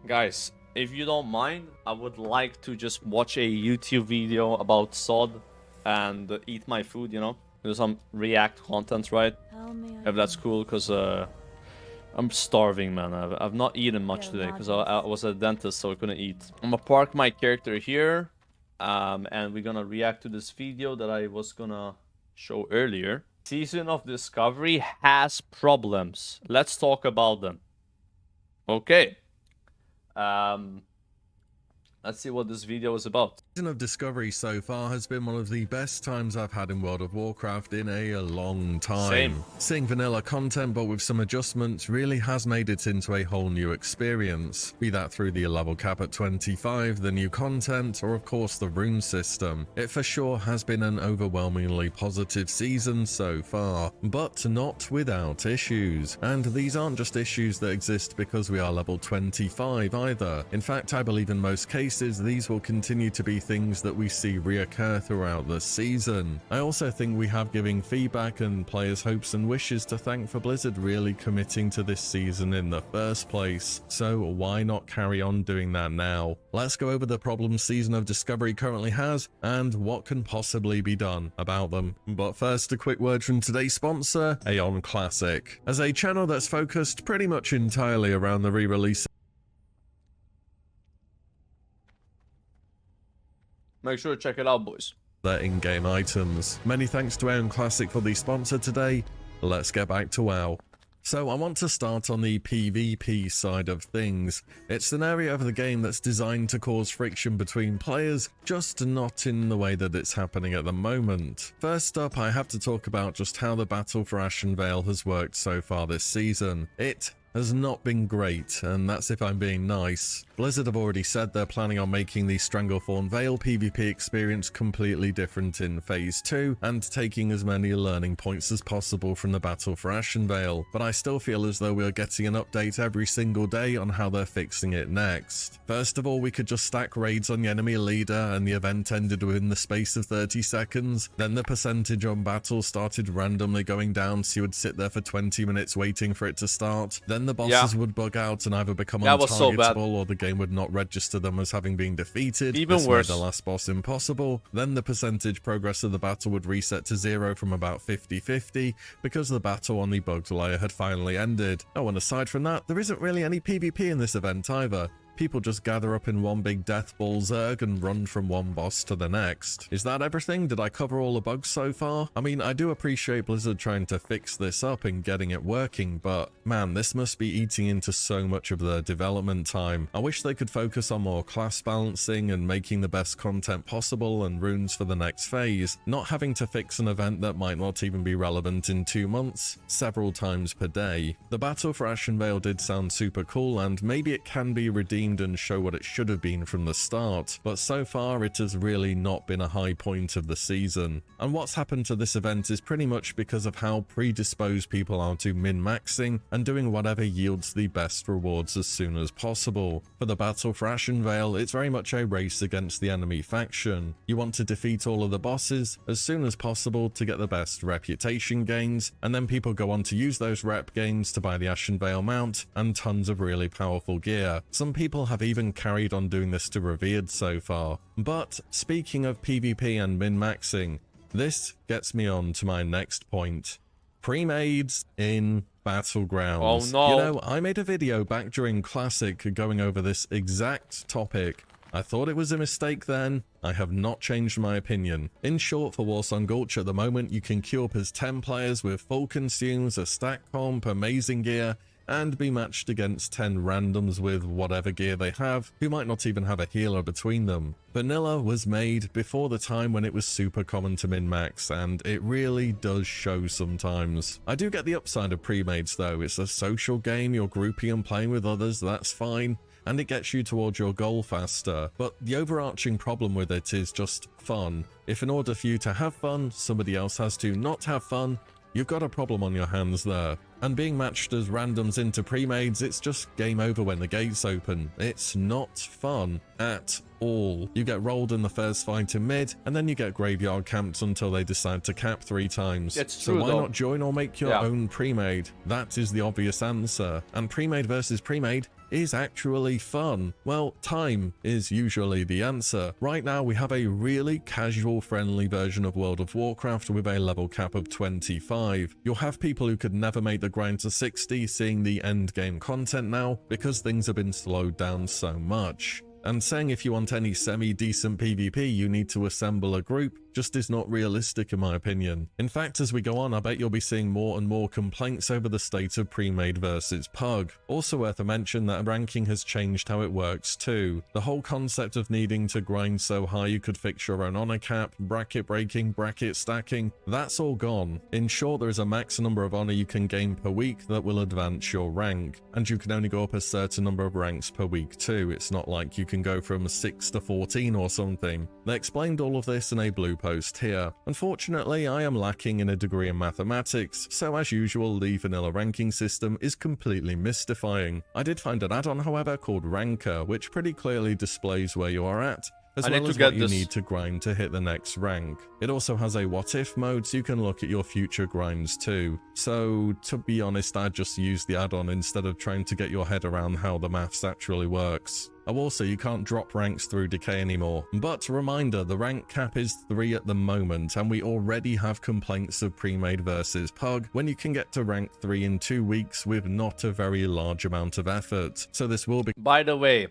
Guys, if you don't mind, I would like to just watch a YouTube video about sod and eat my food, you know? Do some react content, right? If that's cool, because I'm starving, man. I've not eaten much today because I was a dentist, so I couldn't eat. I'm gonna park my character here, and we're gonna react to this video that I was gonna show earlier. Season of Discovery has problems. Let's talk about them. Okay. Let's see what this video is about. Season of Discovery so far has been one of the best times I've had in World of Warcraft in a long time. Same. Seeing vanilla content but with some adjustments really has made it into a whole new experience. Be that through the level cap at 25, the new content, or of course the rune system. It for sure has been an overwhelmingly positive season so far, but not without issues. And these aren't just issues that exist because we are level 25 either. In fact, I believe in most cases these will continue to be things that we see reoccur throughout the season. I also think we have giving feedback and players' hopes and wishes to thank for Blizzard really committing to this season in the first place, so why not carry on doing that now? Let's go over the problems Season of Discovery currently has and what can possibly be done about them. But first, a quick word from today's sponsor, Aeon Classic. As a channel that's focused pretty much entirely around the re-release. Make sure to check it out, boys. Their in-game items. Many thanks to Aeon Classic for the sponsor today. Let's get back to WoW. So I want to start on the PvP side of things. It's an area of the game that's designed to cause friction between players, just not in the way that it's happening at the moment. First up, I have to talk about just how the battle for Ashenvale has worked so far this season. It has not been great, and that's if I'm being nice. Blizzard have already said they're planning on making the Stranglethorn Vale PvP experience completely different in Phase 2, and taking as many learning points as possible from the battle for Ashenvale, but I still feel as though we're getting an update every single day on how they're fixing it next. First of all, we could just stack raids on the enemy leader, and the event ended within the space of 30 seconds. Then the percentage on battle started randomly going down, so you would sit there for 20 minutes waiting for it to start. Then the bosses would bug out and either become untargetable or the game would not register them as having been defeated. Even worse. Made the last boss impossible. Then the percentage progress of the battle would reset to 0 from about 50-50 because the battle on the bugged layer had finally ended. Oh, and aside from that, there isn't really any PvP in this event either. People just gather up in one big death ball zerg and run from one boss to the next. Is that everything? Did I cover all the bugs so far? I mean, I do appreciate Blizzard trying to fix this up and getting it working, but man, this must be eating into so much of their development time. I wish they could focus on more class balancing and making the best content possible and runes for the next phase, not having to fix an event that might not even be relevant in 2 months, several times per day. The battle for Ashenvale did sound super cool, and maybe it can be redeemed and show what it should have been from the start, but so far it has really not been a high point of the season. And what's happened to this event is pretty much because of how predisposed people are to min-maxing and doing whatever yields the best rewards as soon as possible. For the battle for Ashenvale, it's very much a race against the enemy faction. You want to defeat all of the bosses as soon as possible to get the best reputation gains, and then people go on to use those rep gains to buy the Ashenvale mount and tons of really powerful gear. Some people have even carried on doing this to Revered so far. But speaking of PvP and min-maxing, this gets me on to my next point. Premades in Battlegrounds. Oh no. You know, I made a video back during Classic going over this exact topic. I thought it was a mistake then. I have not changed my opinion. In short, for Warsong Gulch at the moment, you can queue up as 10 players with full consumes, a stack comp, amazing gear, and be matched against 10 randoms with whatever gear they have, who might not even have a healer between them. Vanilla was made before the time when it was super common to min-max, and it really does show sometimes. I do get the upside of premades though. It's a social game, you're grouping and playing with others, that's fine, and it gets you towards your goal faster. But the overarching problem with it is just fun. If in order for you to have fun, somebody else has to not have fun, you've got a problem on your hands there. And being matched as randoms into premades, it's just game over when the gates open. It's not fun at all. You get rolled in the first fight in mid, and then you get graveyard camped until they decide to cap 3 times. It's so true, why though. not join or make your own premade? That is the obvious answer. And premade versus premade is actually fun? Well, time is usually the answer. Right now we have a really casual friendly version of World of Warcraft with a level cap of 25. You'll have people who could never make the grind to 60 seeing the end game content now because things have been slowed down so much. And saying if you want any semi-decent PvP you need to assemble a group just is not realistic in my opinion. In fact, as we go on, I bet you'll be seeing more and more complaints over the state of Premade versus Pug. Also worth a mention that ranking has changed how it works too. The whole concept of needing to grind so high you could fix your own honor cap, bracket breaking, bracket stacking, that's all gone. In short, there is a max number of honor you can gain per week that will advance your rank, and you can only go up a certain number of ranks per week too. It's not like you can go from 6 to 14 or something. They explained all of this in a blue post here. Unfortunately, I am lacking in a degree in mathematics, so as usual, the vanilla ranking system is completely mystifying. I did find an add-on, however, called Ranker, which pretty clearly displays where you are at, as well as what you need to grind to hit the next rank. It also has a what if mode, so you can look at your future grinds too. So, to be honest, I'd just use the add-on instead of trying to get your head around how the maths actually works. Oh, also, you can't drop ranks through decay anymore. But reminder, the rank cap is 3 at the moment, and we already have complaints of Premade versus Pug when you can get to rank 3 in 2 weeks with not a very large amount of effort. So this will be... By the way,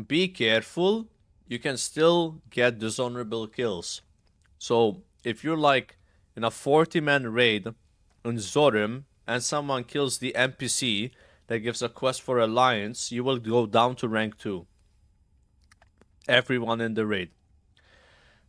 be careful. You can still get dishonorable kills. So if you're like in a 40-man raid on Zorim and someone kills the NPC that gives a quest for Alliance, you will go down to rank 2. Everyone in the raid.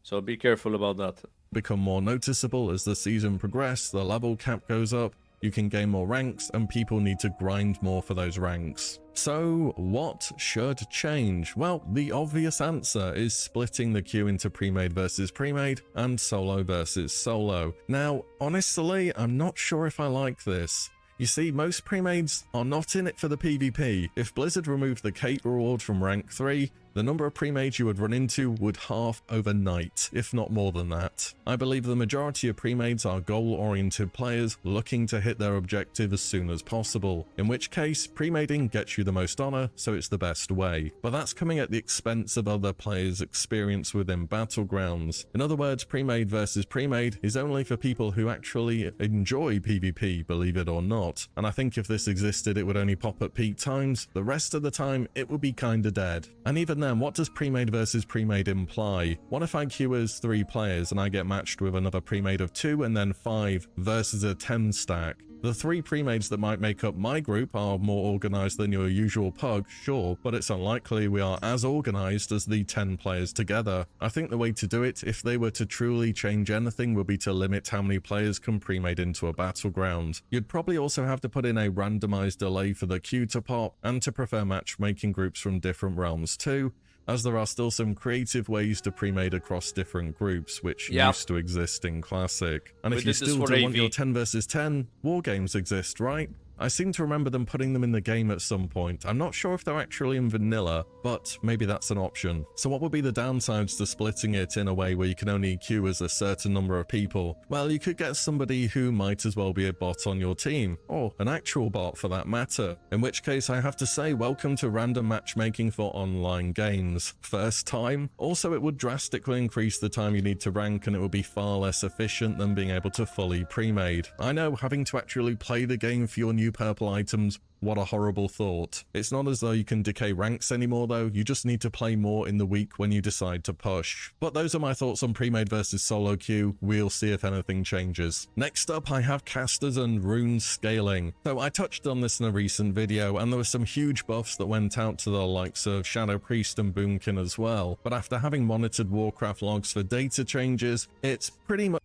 So be careful about that. Become more noticeable as the season progresses, the level cap goes up, you can gain more ranks, and people need to grind more for those ranks. So what should change? Well, the obvious answer is splitting the queue into Premade versus Premade and Solo versus Solo. Now, honestly, I'm not sure if I like this. You see, most Premades are not in it for the PvP. If Blizzard removed the cape reward from rank 3, the number of Premades you would run into would halve overnight, if not more than that. I believe the majority of Premades are goal-oriented players looking to hit their objective as soon as possible, in which case Premading gets you the most honor, so it's the best way. But that's coming at the expense of other players' experience within Battlegrounds. In other words, Premade versus Premade is only for people who actually enjoy PvP, believe it or not. And I think if this existed, it would only pop at peak times. The rest of the time, it would be kinda dead. And even then, what does Premade versus Premade imply? What if I queue as 3 players and I get matched with another Premade of 2 and then 5 versus a 10 stack? The 3 Premades that might make up my group are more organized than your usual Pug, sure, but it's unlikely we are as organized as the 10 players together. I think the way to do it, if they were to truly change anything, would be to limit how many players can Premade into a battleground. You'd probably also have to put in a randomized delay for the queue to pop, and to prefer matchmaking groups from different realms too, as there are still some creative ways to Premade across different groups, which used to exist in Classic. And if you still do want your 10 versus 10, wargames exist, right? I seem to remember them putting them in the game at some point. I'm not sure if they're actually in vanilla, but maybe that's an option. So what would be the downsides to splitting it in a way where you can only queue as a certain number of people? Well, you could get somebody who might as well be a bot on your team, or an actual bot for that matter. In which case, I have to say, welcome to random matchmaking for online games. First time? Also, it would drastically increase the time you need to rank, and it would be far less efficient than being able to fully Premade. I know, having to actually play the game for your new purple items, what a horrible thought. It's not as though you can decay ranks anymore though, you just need to play more in the week when you decide to push. But those are my thoughts on Premade versus solo queue, we'll see if anything changes. Next up, I have casters and rune scaling. So I touched on this in a recent video, and there were some huge buffs that went out to the likes of Shadow Priest and Boomkin as well, but after having monitored Warcraft logs for data changes, it's pretty much...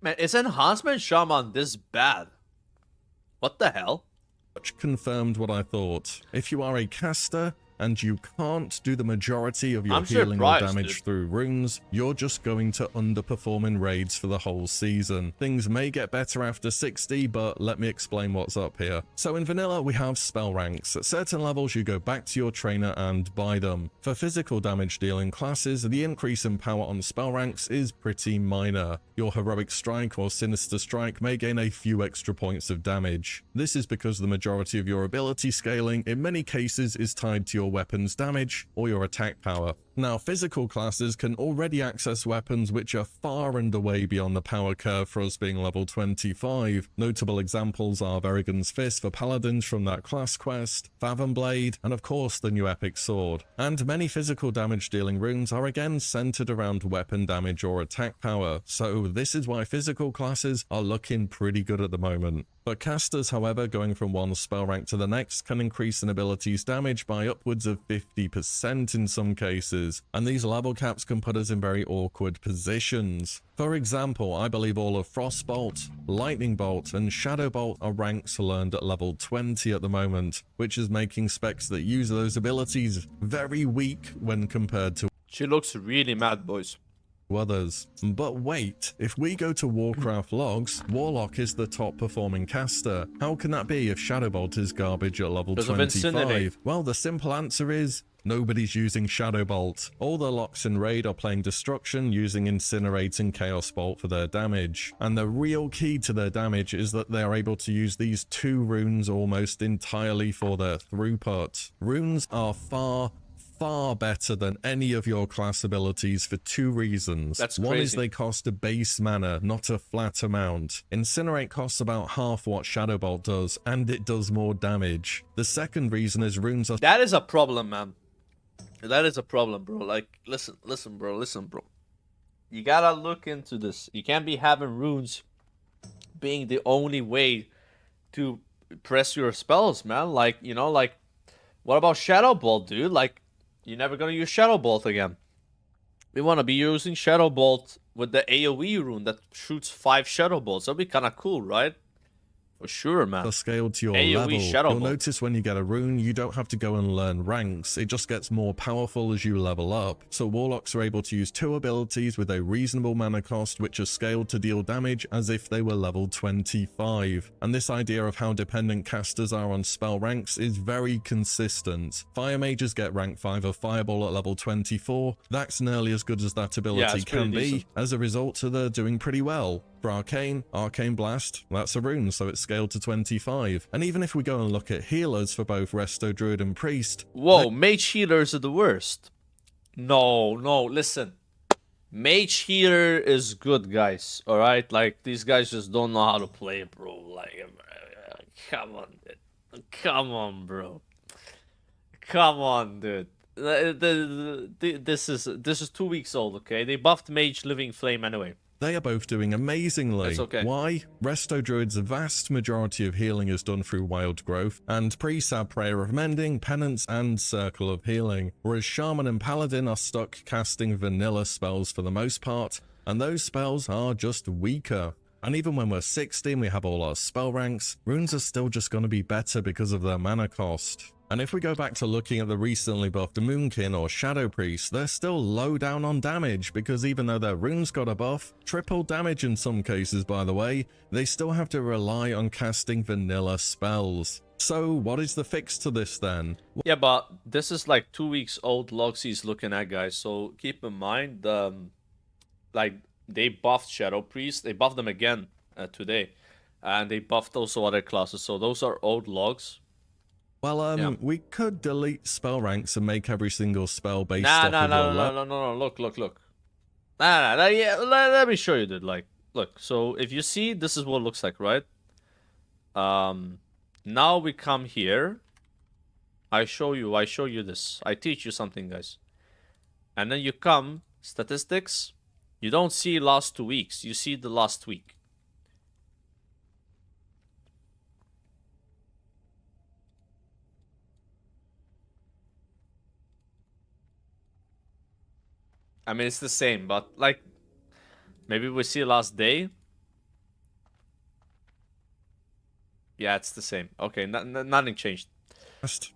Man, is Enhancement Shaman this bad? What the hell? Confirmed what I thought. If you are a caster and you can't do the majority of your I'm healing surprised, or damage dude. through runes, you're just going to underperform in raids for the whole season. Things may get better after 60, but let me explain what's up here. So in vanilla, we have spell ranks. At certain levels, you go back to your trainer and buy them. For physical damage dealing classes, the increase in power on spell ranks is pretty minor. Your heroic strike or sinister strike may gain a few extra points of damage. This is because the majority of your ability scaling in many cases is tied to your weapon's damage or your attack power. Now, physical classes can already access weapons which are far and away beyond the power curve for us being level 25. Notable examples are Verigan's Fist for paladins from that class quest, Fathom Blade, and of course the new epic sword. And many physical damage dealing runes are again centered around weapon damage or attack power, so this is why physical classes are looking pretty good at the moment. But casters, however, going from one spell rank to the next can increase an ability's damage by upwards of 50% in some cases, and these level caps can put us in very awkward positions. For example, I believe all of Frostbolt, Lightning Bolt, and Shadow Bolt are ranks learned at level 20 at the moment, which is making specs that use those abilities very weak when compared to She looks really mad, boys. others. But wait, if we go to Warcraft logs, Warlock is the top performing caster. How can that be if Shadowbolt is garbage at level Because of Incinerate. 25? Well, the simple answer is nobody's using Shadowbolt. All the locks in Raid are playing Destruction using Incinerate and Chaos Bolt for their damage. And the real key to their damage is that they are able to use these two runes almost entirely for their throughput. Runes are far better than any of your class abilities for two reasons. That's One is crazy. they cost a base mana, not a flat amount. Incinerate costs about half what Shadowbolt does, and it does more damage. The second reason is runes are That is a problem, man. That is a problem, bro. Like, listen, bro. You gotta look into this. You can't be having runes being the only way to press your spells, man. Like, you know, like, what about Shadow Bolt, dude? Like, you're never gonna use Shadow Bolt again. We wanna be using Shadow Bolt with the AoE rune that shoots 5 Shadow Bolts. That'd be kinda cool, right? For sure, man. scaled to your AoE level. Shadow You'll Bolt. notice when you get a rune, you don't have to go and learn ranks. It just gets more powerful as you level up. So Warlocks are able to use 2 abilities with a reasonable mana cost, which are scaled to deal damage as if they were level 25. And this idea of how dependent casters are on spell ranks is very consistent. Fire Mages get rank 5 of Fireball at level 24. That's nearly as good as that ability it's pretty can be. decent. As a result, they're doing pretty well. For Arcane Blast, that's a rune, so it's scaled to 25. And even if we go and look at healers for both Resto Druid and Priest, Whoa, mage healers are the worst. No, listen. Mage healer is good, guys. Alright? Like, these guys just don't know how to play, bro. Like, come on, dude. Come on, bro. Come on, dude. This is 2 weeks old, okay? They buffed Mage Living Flame anyway. they are both doing amazingly. That's okay. Why? Resto Druid's vast majority of healing is done through Wild Growth, and Priests have Prayer of Mending, Penance, and Circle of Healing, whereas Shaman and Paladin are stuck casting vanilla spells for the most part, and those spells are just weaker. And even when we're 60 and we have all our spell ranks, runes are still just going to be better because of their mana cost. And if we go back to looking at the recently buffed Moonkin or Shadow Priest, they're still low down on damage because even though their runes got a buff, triple damage in some cases by the way, they still have to rely on casting vanilla spells. So what is the fix to this then? Yeah, but this is like 2 weeks old logs he's looking at, guys. So keep in mind, like they buffed Shadow Priest, they buffed them again today, and they buffed also other classes. So those are old logs. Well, Yeah. we could delete spell ranks and make every single spell based Nah, off of your no. Look. Nah. Yeah, let me show you, dude. Like, look. So if you see, this is what it looks like, right? Now we come here. I show you this. I teach you something, guys. And then you come statistics. You don't see last 2 weeks. You see the last week. I mean, it's the same, but like, maybe we see last day. Yeah, it's the same. Okay, nothing changed.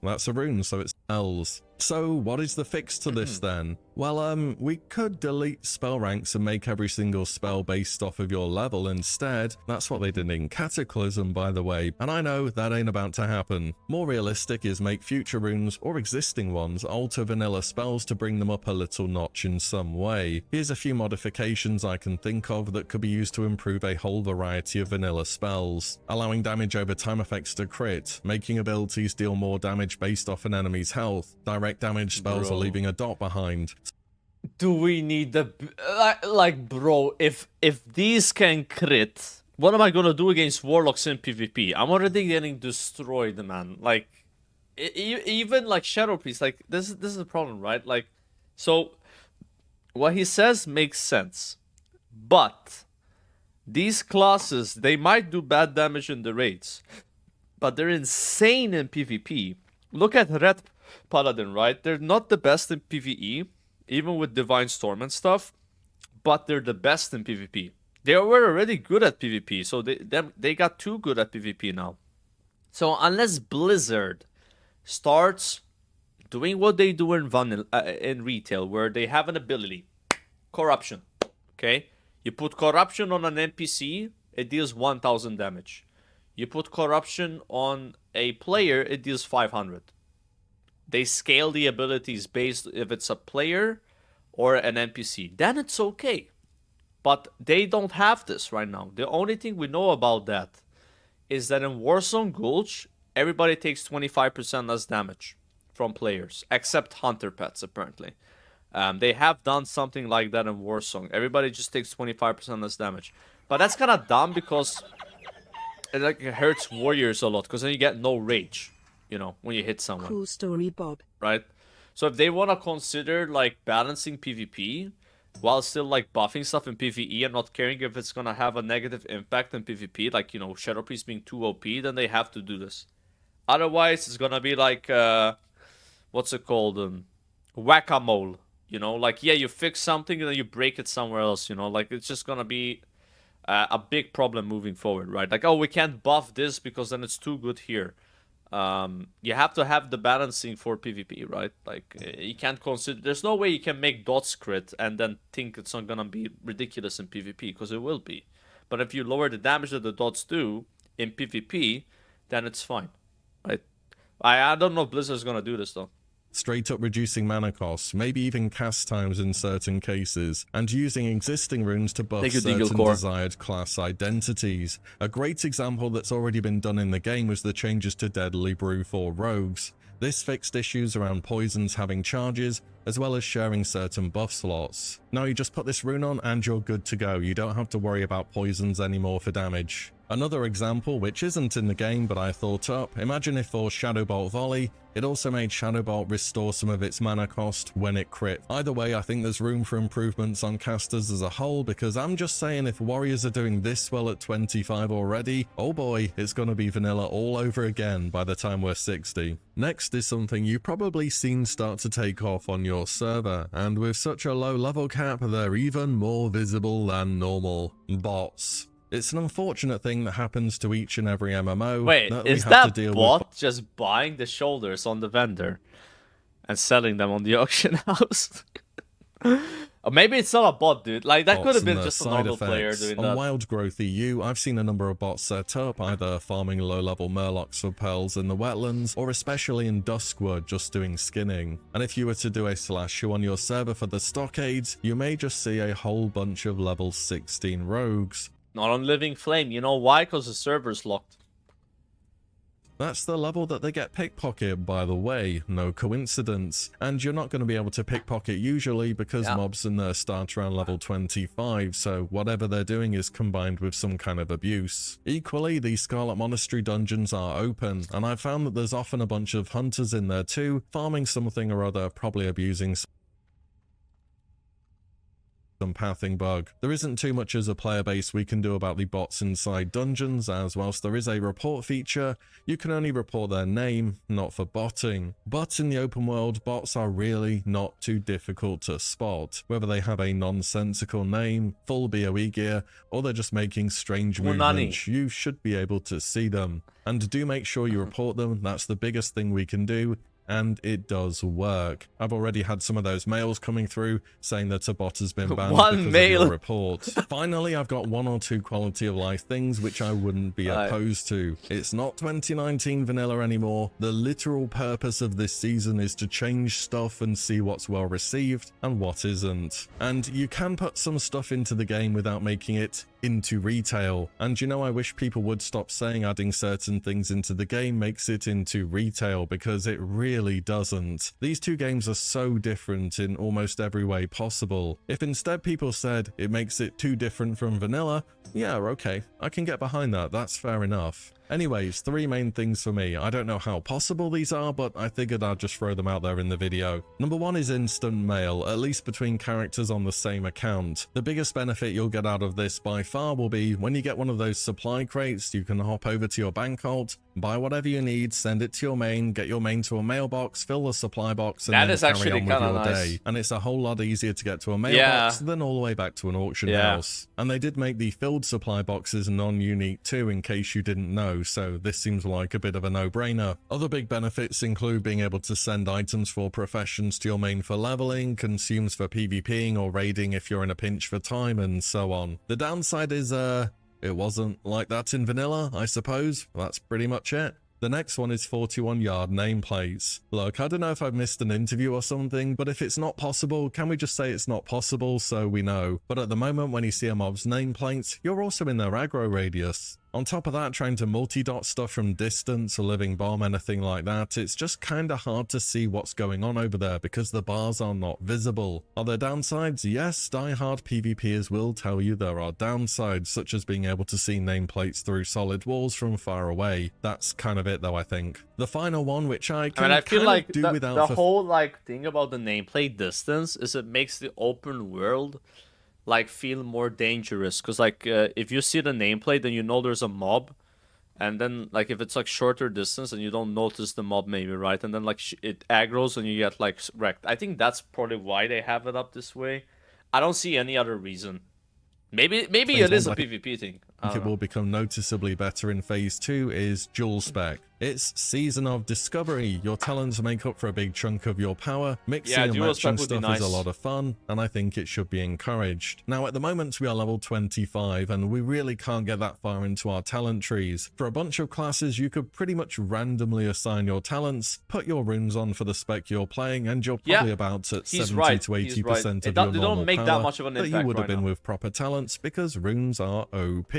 That's a rune, so it's spells. So what is the fix to this then? Well, we could delete spell ranks and make every single spell based off of your level instead. That's what they did in Cataclysm, by the way, and I know that ain't about to happen. More realistic is make future runes, or existing ones, alter vanilla spells to bring them up a little notch in some way. Here's a few modifications I can think of that could be used to improve a whole variety of vanilla spells. Allowing damage over time effects to crit, making abilities deal more damage based off an enemy's health, direct damage spells are leaving a dot behind. Do we need the like bro, if these can crit, what am I gonna do against warlocks in PvP? I'm already getting destroyed, man. Like even like Shadow Priest, like this is the problem, right? Like, so what he says makes sense, but these classes, they might do bad damage in the raids, but they're insane in PvP. Look at Red Paladin, right? They're not the best in PvE, even with Divine Storm and stuff, but they're the best in PvP. They were already good at PvP, so they got too good at PvP now. So unless Blizzard starts doing what they do in retail, where they have an ability, corruption, okay? You put corruption on an NPC, it deals 1000 damage. You put corruption on a player, it deals 500. They scale the abilities based if it's a player or an NPC. Then it's okay. But they don't have this right now. The only thing we know about that is that in Warzone Gulch, everybody takes 25% less damage from players, except Hunter Pets, apparently. They have done something like that in Warzone. Everybody just takes 25% less damage. But that's kind of dumb because it hurts warriors a lot, because then you get no rage, you know, when you hit someone. Cool story, Bob. Right? So if they want to consider like balancing PvP while still like buffing stuff in PvE and not caring if it's gonna have a negative impact in PvP, like, you know, Shadow Priest being too OP, then they have to do this. Otherwise, it's gonna be like what's it called? Whack-a-mole. You know, like, yeah, you fix something and then you break it somewhere else, you know, like, it's just gonna be a big problem moving forward, right? Like, oh, we can't buff this because then it's too good here. You have to have the balancing for PvP, right? Like, you can't consider, there's no way you can make dots crit and then think it's not gonna be ridiculous in PvP, because it will be. But if you lower the damage that the dots do in PvP, then it's fine, right? I don't know if Blizzard's gonna do this though. Straight up reducing mana costs, maybe even cast times in certain cases, and using existing runes to buff certain desired class identities. A great example that's already been done in the game was the changes to Deadly Brew for rogues. This fixed issues around poisons having charges, as well as sharing certain buff slots. Now you just put this rune on and you're good to go. You don't have to worry about poisons anymore for damage. Another example, which isn't in the game but I thought up, imagine if for Shadow Bolt Volley, it also made Shadow Bolt restore some of its mana cost when it crit. Either way, I think there's room for improvements on casters as a whole, because I'm just saying, if warriors are doing this well at 25 already, oh boy, it's gonna be vanilla all over again by the time we're 60. Next is something you've probably seen start to take off on your server, and with such a low level cap, they're even more visible than normal. Bots. It's an unfortunate thing that happens to each and every MMO. Wait, that is that bot just buying the shoulders on the vendor and selling them on the auction house? Or maybe it's not a bot, dude. Like, that could have been just a normal player doing that. On Wild Growth EU, I've seen a number of bots set up, either farming low-level murlocs for pearls in the wetlands, or especially in Duskwood, just doing skinning. And if you were to do a /who on your server for the stockades, you may just see a whole bunch of level 16 rogues. Not on Living Flame. You know why? Because the server's locked. That's the level that they get pickpocketed, by the way, no coincidence. And you're not going to be able to pickpocket usually, because mobs in there start around level 25, so whatever they're doing is combined with some kind of abuse. Equally, the Scarlet Monastery dungeons are open, and I've found that there's often a bunch of hunters in there too, farming something or other, probably abusing some pathing bug. There isn't too much as a player base we can do about the bots inside dungeons, as whilst there is a report feature, you can only report their name, not for botting. But in the open world, bots are really not too difficult to spot, whether they have a nonsensical name, full BOE gear, or they're just making strange movements. You should be able to see them. And do make sure you report them, that's the biggest thing we can do. and it does work. I've already had some of those mails coming through saying that a bot has been banned One because mail. of your report. Finally, I've got 1 or 2 quality of life things which I wouldn't be opposed to. It's not 2019 vanilla anymore. The literal purpose of this season is to change stuff and see what's well received and what isn't. And you can put some stuff into the game without making it into retail. And you know, I wish people would stop saying adding certain things into the game makes it into retail, because it really doesn't. These two games are so different in almost every way possible. If instead people said it makes it too different from vanilla, yeah, okay, I can get behind that, that's fair enough. Anyways, 3 main things for me. I don't know how possible these are, but I figured I'd just throw them out there in the video. Number 1 is instant mail, at least between characters on the same account. The biggest benefit you'll get out of this by far will be when you get one of those supply crates, you can hop over to your bank alt, buy whatever you need, send it to your main, get your main to a mailbox, fill the supply box, and then carry on with your day. And it's a whole lot easier to get to a mailbox than all the way back to an auction house. And they did make the filled supply boxes non-unique too, in case you didn't know, so this seems like a bit of a no-brainer. Other big benefits include being able to send items for professions to your main for leveling, consumes for PvPing or raiding if you're in a pinch for time, and so on. The downside is, it wasn't like that in vanilla, I suppose. That's pretty much it. The next one is 41-yard nameplates. Look, I don't know if I've missed an interview or something, but if it's not possible, can we just say it's not possible so we know? But at the moment, when you see a mob's nameplates, you're also in their aggro radius. On top of that, trying to multi-dot stuff from distance, a living bomb, anything like that, it's just kinda hard to see what's going on over there because the bars are not visible. Are there downsides? Yes, die-hard PvPers will tell you there are downsides, such as being able to see nameplates through solid walls from far away. That's kind of it though, I think. The final one, which I feel like do without the whole thing about the nameplate distance is it makes the open world feel more dangerous, because if you see the nameplate then you know there's a mob, and then if it's shorter distance and you don't notice the mob maybe, right, and then it aggroes and you get wrecked. I think that's probably why they have it up this way. I don't see any other reason. Maybe it is a PvP thing. I think it will become noticeably better in phase 2 is dual spec. It's Season of Discovery. Your talents make up for a big chunk of your power. Mixing and matching stuff is a lot of fun, and I think it should be encouraged. Now, at the moment, we are level 25, and we really can't get that far into our talent trees. For a bunch of classes, you could pretty much randomly assign your talents, put your runes on for the spec you're playing, and you're probably about at 70 to 80% of your normal power that much of an impact that you would have been with proper talents, because runes are OP.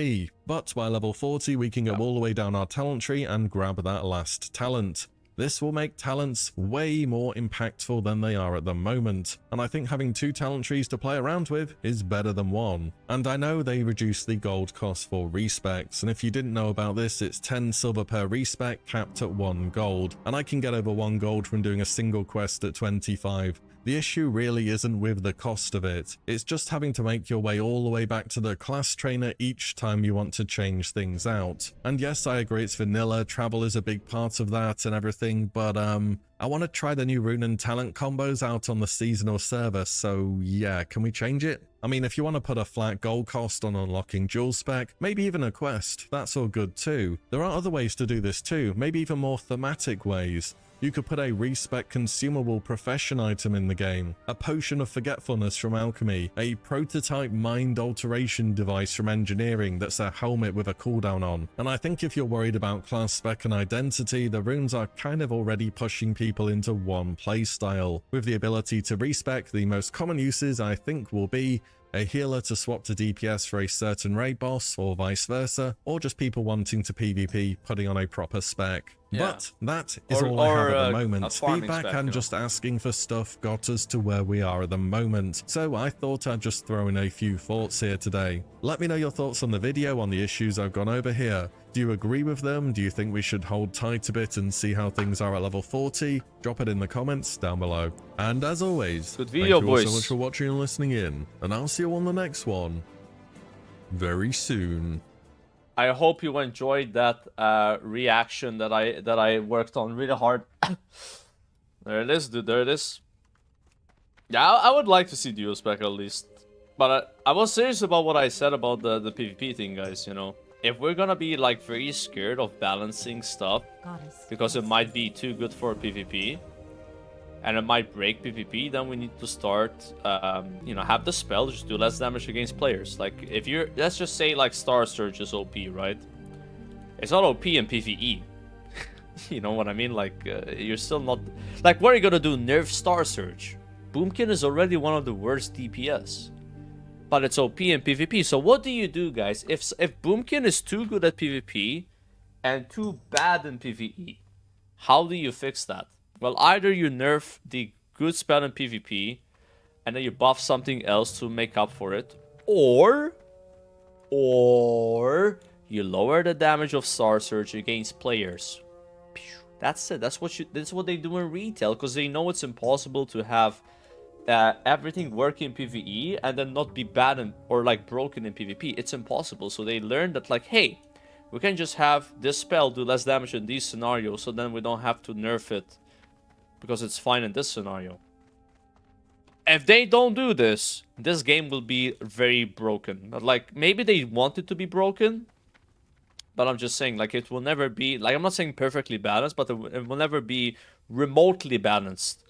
But by level 40, we can go all the way down our talent tree and grab that last talent. This will make talents way more impactful than they are at the moment, and I think having 2 talent trees to play around with is better than 1. And I know they reduce the gold cost for respecs, and if you didn't know about this, it's 10 silver per respec capped at 1 gold, and I can get over 1 gold from doing a single quest at 25. The issue really isn't with the cost of it, it's just having to make your way all the way back to the class trainer each time you want to change things out. And yes, I agree it's vanilla, travel is a big part of that and everything, but I want to try the new Rune and talent combos out on the seasonal server, so yeah, can we change it? I mean, if you want to put a flat gold cost on unlocking dual spec, maybe even a quest, that's all good too. There are other ways to do this too, maybe even more thematic ways. You could put a respec consumable profession item in the game, a potion of forgetfulness from alchemy, a prototype mind alteration device from engineering that's a helmet with a cooldown on. And I think if you're worried about class spec and identity, the runes are kind of already pushing people into one playstyle. With the ability to respec, the most common uses I think will be a healer to swap to DPS for a certain raid boss, or vice versa, or just people wanting to PvP putting on a proper spec. But that is all I have at the moment. Feedback and just asking for stuff got us to where we are at the moment, so I thought I'd just throw in a few thoughts here today. Let me know your thoughts on the video, on the issues I've gone over here. Do you agree with them? Do you think we should hold tight a bit and see how things are at level 40? Drop it in the comments down below. And as always, good video, thank you all so much for watching and listening in, and I'll see you on the next one very soon. I hope you enjoyed that reaction that I worked on really hard. There it is, dude. There it is. Yeah, I would like to see dual spec at least. But I was serious about what I said about the PvP thing, guys, you know. If we're gonna be very scared of balancing stuff because it might be too good for PvP, and it might break PvP, then we need to start, you know, have the spell just do less damage against players. Like, if you're, let's just say, like, Star Surge is OP, right? It's not OP in PvE. You know what I mean? Like, you're still not... Like, what are you gonna do? Nerf Star Surge? Boomkin is already one of the worst DPS. But it's OP in PvP. So what do you do, guys? If Boomkin is too good at PvP and too bad in PvE, how do you fix that? Well, either you nerf the good spell in PvP and then you buff something else to make up for it, or you lower the damage of Star Surge against players. That's it. That's what they do in retail, because they know it's impossible to have everything work in PvE and then not be bad or like broken in PvP. It's impossible. So they learned that, like, hey, we can just have this spell do less damage in these scenarios, so then we don't have to nerf it because it's fine in this scenario. If they don't do this, this game will be very broken. But, like, maybe they want it to be broken, but I'm just saying, like, it will never be, like, I'm not saying perfectly balanced, but it will never be remotely balanced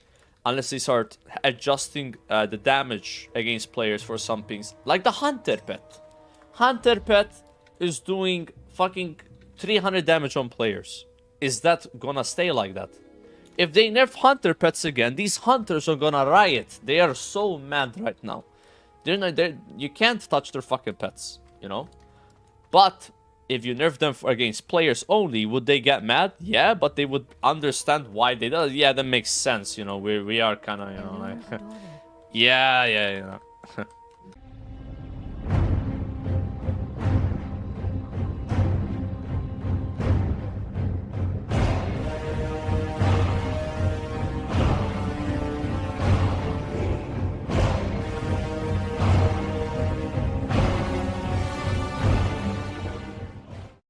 unless they start adjusting the damage against players for some things. Like the Hunter Pet. Hunter Pet is doing fucking 300 damage on players. Is that gonna stay like that? If they nerf Hunter Pets again, these hunters are gonna riot. They are so mad right now. You can't touch their fucking pets, you know? But if you nerf them against players only, would they get mad? Yeah, but they would understand why they do it. Yeah, that makes sense, you know? We are kind of, you know, like... yeah, you know.